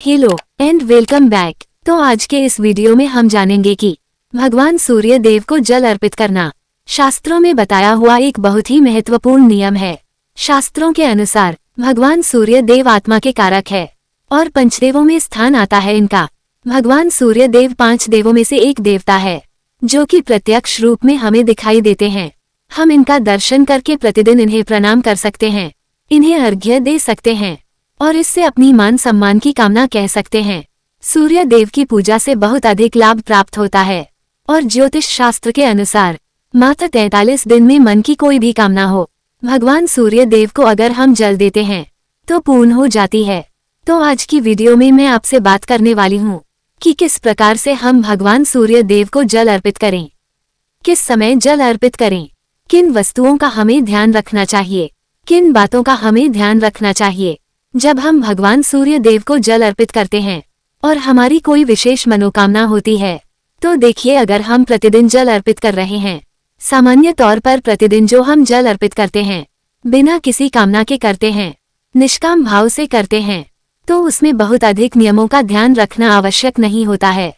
Hello and welcome back. तो आज के इस वीडियो में हम जानेंगे कि भगवान सूर्य देव को जल अर्पित करना शास्त्रों में बताया हुआ एक बहुत ही महत्वपूर्ण नियम है। शास्त्रों के अनुसार भगवान सूर्य देव आत्मा के कारक है और पंचदेवों में स्थान आता है इनका। भगवान सूर्य देव 5 देवों में से एक देवता है जो कि प्रत्यक्ष रूप में हमें दिखाई देते हैं। हम इनका दर्शन करके प्रतिदिन इन्हें प्रणाम कर सकते हैं, इन्हें अर्घ्य दे सकते हैं और इससे अपनी मान सम्मान की कामना कह सकते हैं। सूर्य देव की पूजा से बहुत अधिक लाभ प्राप्त होता है और ज्योतिष शास्त्र के अनुसार मात्र 43 दिन में मन की कोई भी कामना हो, भगवान सूर्य देव को अगर हम जल देते हैं तो पूर्ण हो जाती है। तो आज की वीडियो में मैं आपसे बात करने वाली हूँ कि किस प्रकार से हम भगवान सूर्य देव को जल अर्पित करें, किस समय जल अर्पित करें, किन वस्तुओं का हमें ध्यान रखना चाहिए, किन बातों का हमें ध्यान रखना चाहिए जब हम भगवान सूर्य देव को जल अर्पित करते हैं और हमारी कोई विशेष मनोकामना होती है। तो देखिए, अगर हम प्रतिदिन जल अर्पित कर रहे हैं, सामान्य तौर पर प्रतिदिन जो हम जल अर्पित करते हैं बिना किसी कामना के करते हैं, निष्काम भाव से करते हैं, तो उसमें बहुत अधिक नियमों का ध्यान रखना आवश्यक नहीं होता है।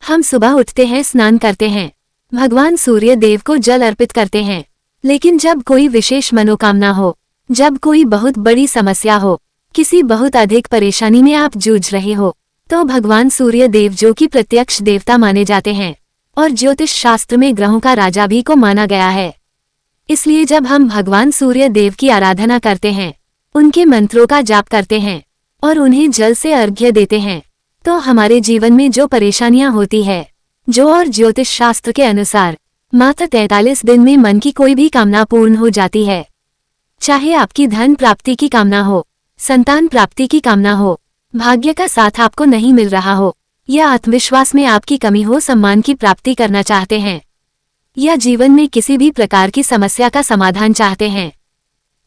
हम सुबह उठते हैं, स्नान करते हैं, भगवान सूर्य देव को जल अर्पित करते हैं, लेकिन जब कोई विशेष मनोकामना हो, जब कोई बहुत बड़ी समस्या हो, किसी बहुत अधिक परेशानी में आप जूझ रहे हो, तो भगवान सूर्य देव जो कि प्रत्यक्ष देवता माने जाते हैं और ज्योतिष शास्त्र में ग्रहों का राजा भी को माना गया है, इसलिए जब हम भगवान सूर्य देव की आराधना करते हैं, उनके मंत्रों का जाप करते हैं और उन्हें जल से अर्घ्य देते हैं, तो हमारे जीवन में जो परेशानियां होती है, जो और ज्योतिष शास्त्र के अनुसार मात्र 43 दिन में मन की कोई भी कामना पूर्ण हो जाती है। चाहे आपकी धन प्राप्ति की कामना हो, संतान प्राप्ति की कामना हो, भाग्य का साथ आपको नहीं मिल रहा हो, या आत्मविश्वास में आपकी कमी हो, सम्मान की प्राप्ति करना चाहते हैं, या जीवन में किसी भी प्रकार की समस्या का समाधान चाहते हैं,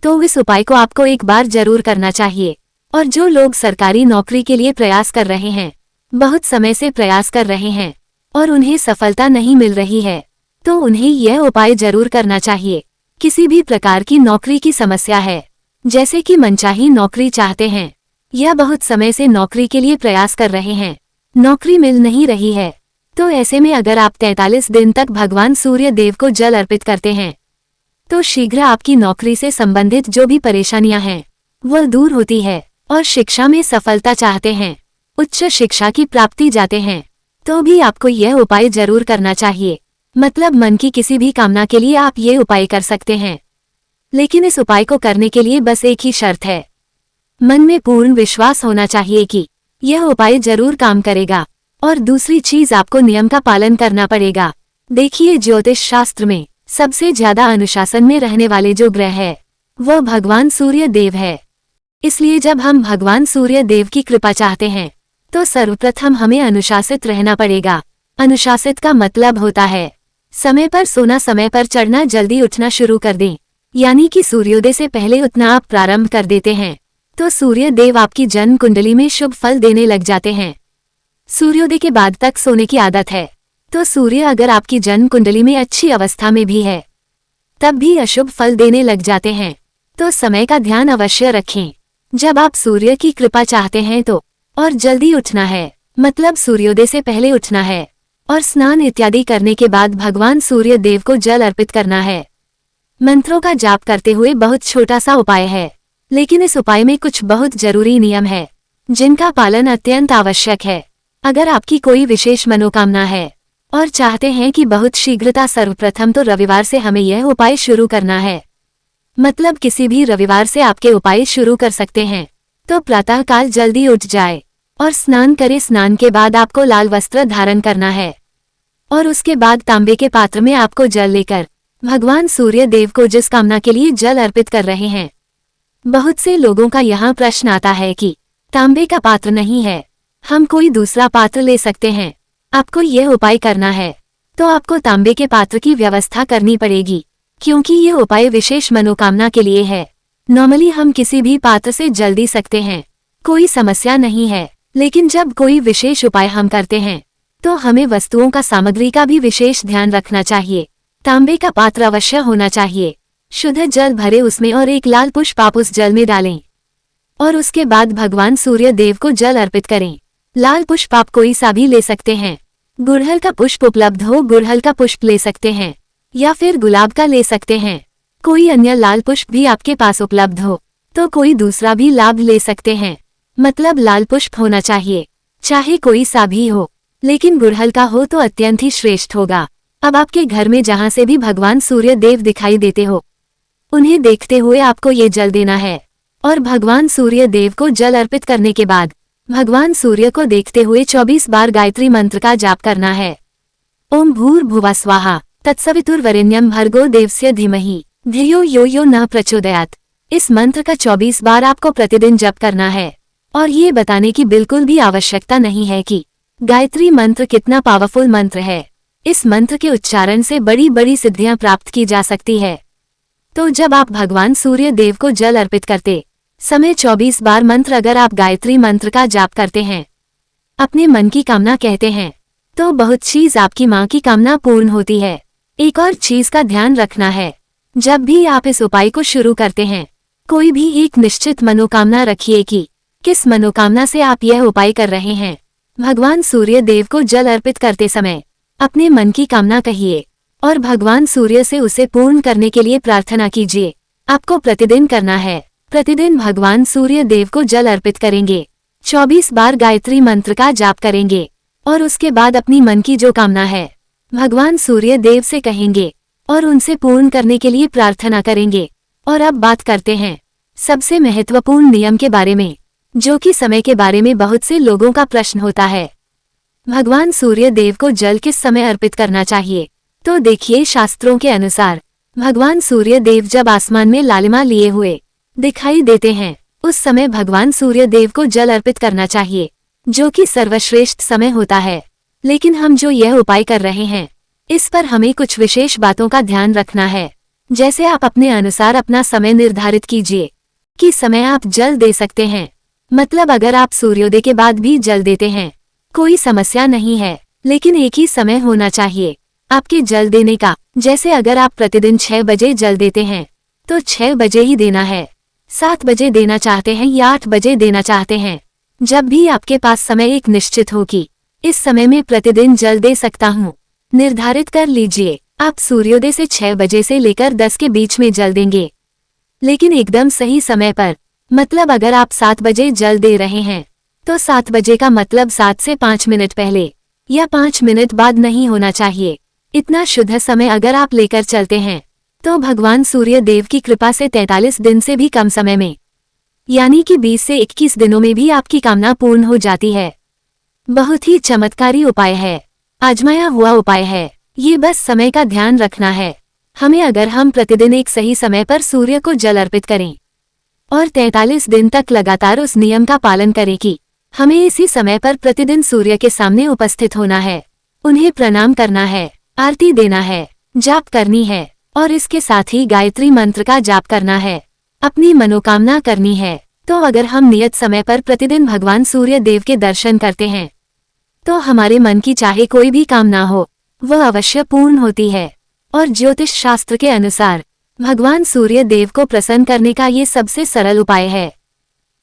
तो इस उपाय को आपको एक बार जरूर करना चाहिए। और जो लोग सरकारी नौकरी के लिए प्रयास कर रहे हैं, बहुत समय से प्रयास कर रहे हैं और उन्हें सफलता नहीं मिल रही है, तो उन्हें यह उपाय जरूर करना चाहिए। किसी भी प्रकार की नौकरी की समस्या है, जैसे कि मनचाही नौकरी चाहते हैं या बहुत समय से नौकरी के लिए प्रयास कर रहे हैं, नौकरी मिल नहीं रही है, तो ऐसे में अगर आप 43 दिन तक भगवान सूर्य देव को जल अर्पित करते हैं तो शीघ्र आपकी नौकरी से संबंधित जो भी परेशानियां हैं वह दूर होती है। और शिक्षा में सफलता चाहते हैं, उच्च शिक्षा की प्राप्ति जाते हैं, तो भी आपको यह उपाय जरूर करना चाहिए। मतलब मन की किसी भी कामना के लिए आप ये उपाय कर सकते हैं, लेकिन इस उपाय को करने के लिए बस एक ही शर्त है, मन में पूर्ण विश्वास होना चाहिए कि यह उपाय जरूर काम करेगा। और दूसरी चीज, आपको नियम का पालन करना पड़ेगा। देखिए, ज्योतिष शास्त्र में सबसे ज्यादा अनुशासन में रहने वाले जो ग्रह है वह भगवान सूर्य देव है, इसलिए जब हम भगवान सूर्य देव की कृपा चाहते हैं तो सर्वप्रथम हमें अनुशासित रहना पड़ेगा। अनुशासित का मतलब होता है समय पर सोना, समय पर चढ़ना, जल्दी उठना शुरू कर दें, यानी कि सूर्योदय से पहले उठना आप प्रारंभ कर देते हैं तो सूर्य देव आपकी जन्म कुंडली में शुभ फल देने लग जाते हैं। सूर्योदय के बाद तक सोने की आदत है तो सूर्य अगर आपकी जन्म कुंडली में अच्छी अवस्था में भी है तब भी अशुभ फल देने लग जाते हैं, तो समय का ध्यान अवश्य रखें। जब आप सूर्य की कृपा चाहते हैं तो और जल्दी उठना है, मतलब सूर्योदय से पहले उठना है और स्नान इत्यादि करने के बाद भगवान सूर्य देव को जल अर्पित करना है। मंत्रों का जाप करते हुए बहुत छोटा सा उपाय है, लेकिन इस उपाय में कुछ बहुत जरूरी नियम है जिनका पालन अत्यंत आवश्यक है। अगर आपकी कोई विशेष मनोकामना है और चाहते हैं कि बहुत शीघ्रता, सर्वप्रथम तो रविवार से हमें यह उपाय शुरू करना है, मतलब किसी भी रविवार से आपके उपाय शुरू कर सकते हैं। तो प्रातःकाल जल्दी उठ जाए और स्नान करे। स्नान के बाद आपको लाल वस्त्र धारण करना है और उसके बाद तांबे के पात्र में आपको जल लेकर भगवान सूर्य देव को जिस कामना के लिए जल अर्पित कर रहे हैं, बहुत से लोगों का यहाँ प्रश्न आता है कि तांबे का पात्र नहीं है, हम कोई दूसरा पात्र ले सकते हैं। आपको यह उपाय करना है तो आपको तांबे के पात्र की व्यवस्था करनी पड़ेगी, क्योंकि ये उपाय विशेष मनोकामना के लिए है। नॉर्मली हम किसी भी पात्र से जल दे सकते हैं, कोई समस्या नहीं है, लेकिन जब कोई विशेष उपाय हम करते हैं तो हमें वस्तुओं का, सामग्री का भी विशेष ध्यान रखना चाहिए। तांबे का पात्र अवश्य होना चाहिए, शुद्ध जल भरे उसमें और एक लाल पुष्प आप उस जल में डालें। और उसके बाद भगवान सूर्य देव को जल अर्पित करें। लाल पुष्प आप कोई सा भी ले सकते हैं। गुड़हल का पुष्प उपलब्ध हो गुड़हल का पुष्प ले सकते हैं, या फिर गुलाब का ले सकते हैं। कोई अन्य लाल पुष्प भी आपके पास उपलब्ध हो तो कोई दूसरा भी लाभ ले सकते हैं। मतलब लाल पुष्प होना चाहिए, चाहे कोई सा भी हो, लेकिन गुड़हल का हो तो अत्यंत ही श्रेष्ठ होगा। अब आपके घर में जहां से भी भगवान सूर्य देव दिखाई देते हो, उन्हें देखते हुए आपको ये जल देना है और भगवान सूर्य देव को जल अर्पित करने के बाद भगवान सूर्य को देखते हुए 24 बार गायत्री मंत्र का जाप करना है। ओम भूर्भुवः स्वाहा तत्सवितुर्वरेण्यं भर्गो देवस्य धीमहि धियो यो यो न प्रचोदयात्। इस मंत्र का 24 बार आपको प्रतिदिन जप करना है और ये बताने की बिल्कुल भी आवश्यकता नहीं है कि गायत्री मंत्र कितना पावरफुल मंत्र है। इस मंत्र के उच्चारण से बड़ी बड़ी सिद्धियां प्राप्त की जा सकती है। तो जब आप भगवान सूर्य देव को जल अर्पित करते समय 24 बार मंत्र अगर आप गायत्री मंत्र का जाप करते हैं, अपने मन की कामना कहते हैं, तो बहुत चीज आपकी माँ की कामना पूर्ण होती है। एक और चीज का ध्यान रखना है, जब भी आप इस उपाय को शुरू करते हैं, कोई भी एक निश्चित मनोकामना रखिए कि किस मनोकामना से आप यह उपाय कर रहे हैं। भगवान सूर्य देव को जल अर्पित करते समय अपने मन की कामना कहिए और भगवान सूर्य से उसे पूर्ण करने के लिए प्रार्थना कीजिए। आपको प्रतिदिन करना है, प्रतिदिन भगवान सूर्य देव को जल अर्पित करेंगे, 24 बार गायत्री मंत्र का जाप करेंगे और उसके बाद अपनी मन की जो कामना है भगवान सूर्य देव से कहेंगे और उनसे पूर्ण करने के लिए प्रार्थना करेंगे। और अब बात करते हैं सबसे महत्वपूर्ण नियम के बारे में, जो कि समय के बारे में बहुत से लोगों का प्रश्न होता है। भगवान सूर्य देव को जल किस समय अर्पित करना चाहिए? तो देखिए, शास्त्रों के अनुसार भगवान सूर्य देव जब आसमान में लालिमा लिए हुए दिखाई देते हैं, उस समय भगवान सूर्य देव को जल अर्पित करना चाहिए, जो कि सर्वश्रेष्ठ समय होता है। लेकिन हम जो यह उपाय कर रहे हैं, इस पर हमें कुछ विशेष बातों का ध्यान रखना है। जैसे आप अपने अनुसार अपना समय निर्धारित कीजिए कि समय आप जल दे सकते हैं। मतलब अगर आप सूर्योदय के बाद भी जल देते हैं, कोई समस्या नहीं है, लेकिन एक ही समय होना चाहिए आपके जल देने का। जैसे अगर आप प्रतिदिन 6 बजे जल देते हैं तो 6 बजे ही देना है, 7 बजे देना चाहते हैं या 8 बजे देना चाहते हैं। जब भी आपके पास समय एक निश्चित हो कि इस समय में प्रतिदिन जल दे सकता हूँ, निर्धारित कर लीजिए। आप सूर्योदय से 6 बजे से लेकर 10 के बीच में जल देंगे, लेकिन एकदम सही समय पर। मतलब अगर आप 7 बजे जल दे रहे हैं तो 7 बजे का मतलब 7 से 5 मिनट पहले या 5 मिनट बाद नहीं होना चाहिए। इतना शुद्ध समय अगर आप लेकर चलते हैं तो भगवान सूर्य देव की कृपा से 43 दिन से भी कम समय में, यानी कि 20 से 21 दिनों में भी आपकी कामना पूर्ण हो जाती है। बहुत ही चमत्कारी उपाय है, आजमाया हुआ उपाय है। ये बस समय का ध्यान रखना है हमें। अगर हम प्रतिदिन एक सही समय पर सूर्य को जल अर्पित करें और 43 दिन तक लगातार उस नियम का पालन करें कि हमें इसी समय पर प्रतिदिन सूर्य के सामने उपस्थित होना है, उन्हें प्रणाम करना है, आरती देना है, जाप करनी है और इसके साथ ही गायत्री मंत्र का जाप करना है, अपनी मनोकामना करनी है। तो अगर हम नियत समय पर प्रतिदिन भगवान सूर्य देव के दर्शन करते हैं तो हमारे मन की चाहे कोई भी कामना हो वह अवश्य पूर्ण होती है। और ज्योतिष शास्त्र के अनुसार भगवान सूर्य देव को प्रसन्न करने का ये सबसे सरल उपाय है।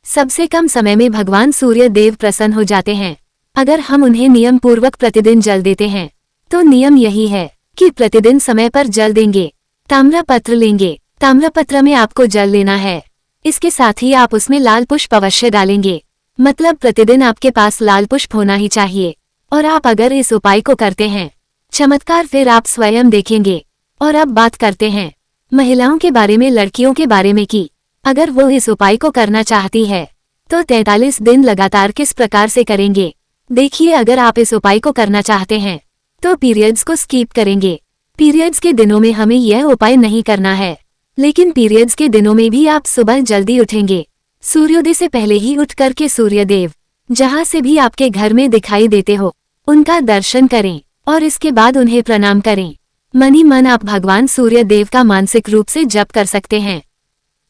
सबसे कम समय में भगवान सूर्य देव प्रसन्न हो जाते हैं अगर हम उन्हें नियम पूर्वक प्रतिदिन जल देते हैं। तो नियम यही है कि प्रतिदिन समय पर जल देंगे। ताम्रपत्र लेंगे, ताम्रपत्र में आपको जल लेना है, इसके साथ ही आप उसमें लाल पुष्प अवश्य डालेंगे। मतलब प्रतिदिन आपके पास लाल पुष्प होना ही चाहिए। और आप अगर इस उपाय को करते हैं, चमत्कार फिर आप स्वयं देखेंगे। और अब बात करते हैं महिलाओं के बारे में, लड़कियों के बारे में कि अगर वो इस उपाय को करना चाहती है तो 43 दिन लगातार किस प्रकार से करेंगे। देखिए, अगर आप इस उपाय को करना चाहते हैं तो पीरियड्स को स्कीप करेंगे। पीरियड्स के दिनों में हमें यह उपाय नहीं करना है, लेकिन पीरियड्स के दिनों में भी आप सुबह जल्दी उठेंगे। सूर्योदय से पहले ही उठ करके सूर्यदेव जहां से भी आपके घर में दिखाई देते हो उनका दर्शन करें और इसके बाद उन्हें प्रणाम करें। मन ही मन आप भगवान सूर्य देव का मानसिक रूप से जप कर सकते हैं,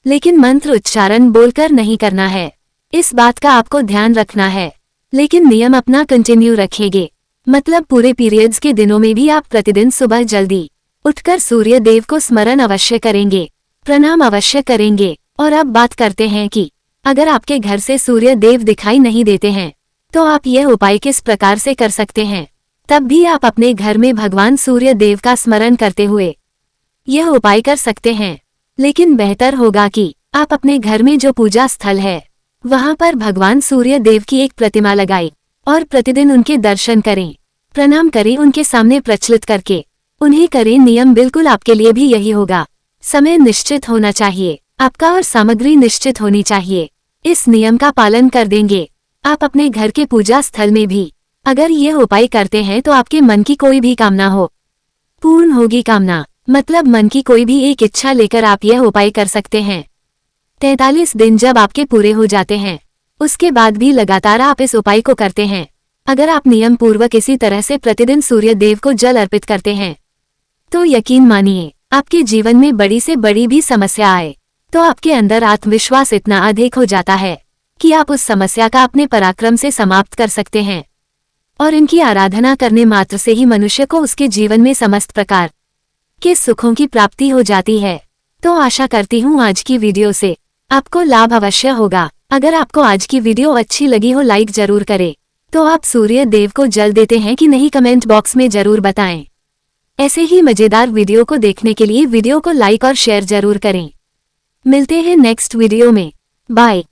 लेकिन मंत्र उच्चारण बोलकर नहीं करना है। इस बात का आपको ध्यान रखना है, लेकिन नियम अपना कंटिन्यू रखेंगे। मतलब पूरे पीरियड्स के दिनों में भी आप प्रतिदिन सुबह जल्दी उठकर सूर्य देव को स्मरण अवश्य करेंगे, प्रणाम अवश्य करेंगे। और अब बात करते हैं कि अगर आपके घर से सूर्य देव दिखाई नहीं देते हैं तो आप यह उपाय किस प्रकार से कर सकते हैं। तब भी आप अपने घर में भगवान सूर्य देव का स्मरण करते हुए यह उपाय कर सकते हैं। लेकिन बेहतर होगा कि आप अपने घर में जो पूजा स्थल है वहां पर भगवान सूर्य देव की एक प्रतिमा लगाएं और प्रतिदिन उनके दर्शन करें, प्रणाम करें, उनके सामने प्रचलित करके उन्हें करें। नियम बिल्कुल आपके लिए भी यही होगा। समय निश्चित होना चाहिए आपका और सामग्री निश्चित होनी चाहिए। इस नियम का पालन कर देंगे आप अपने घर के पूजा स्थल में भी अगर यह उपाय करते हैं तो आपके मन की कोई भी कामना हो पूर्ण होगी। कामना मतलब मन की कोई भी एक इच्छा लेकर आप यह उपाय कर सकते हैं। 43 दिन जब आपके पूरे हो जाते हैं उसके बाद भी लगातार आप इस उपाय को करते हैं। अगर आप नियम पूर्वक इसी तरह से प्रतिदिन सूर्य देव को जल अर्पित करते हैं तो यकीन मानिए आपके जीवन में बड़ी से बड़ी भी समस्या आए तो आपके अंदर आत्मविश्वास इतना अधिक हो जाता है कि आप उस समस्या का अपने पराक्रम से समाप्त कर सकते हैं। और इनकी आराधना करने मात्र से ही मनुष्य को उसके जीवन में समस्त प्रकार के सुखों की प्राप्ति हो जाती है। तो आशा करती हूँ आज की वीडियो से आपको लाभ अवश्य होगा। अगर आपको आज की वीडियो अच्छी लगी हो लाइक जरूर करें। तो आप सूर्य देव को जल देते हैं कि नहीं कमेंट बॉक्स में जरूर बताएं। ऐसे ही मजेदार वीडियो को देखने के लिए वीडियो को लाइक और शेयर जरूर करें। मिलते हैं नेक्स्ट वीडियो में। बाय।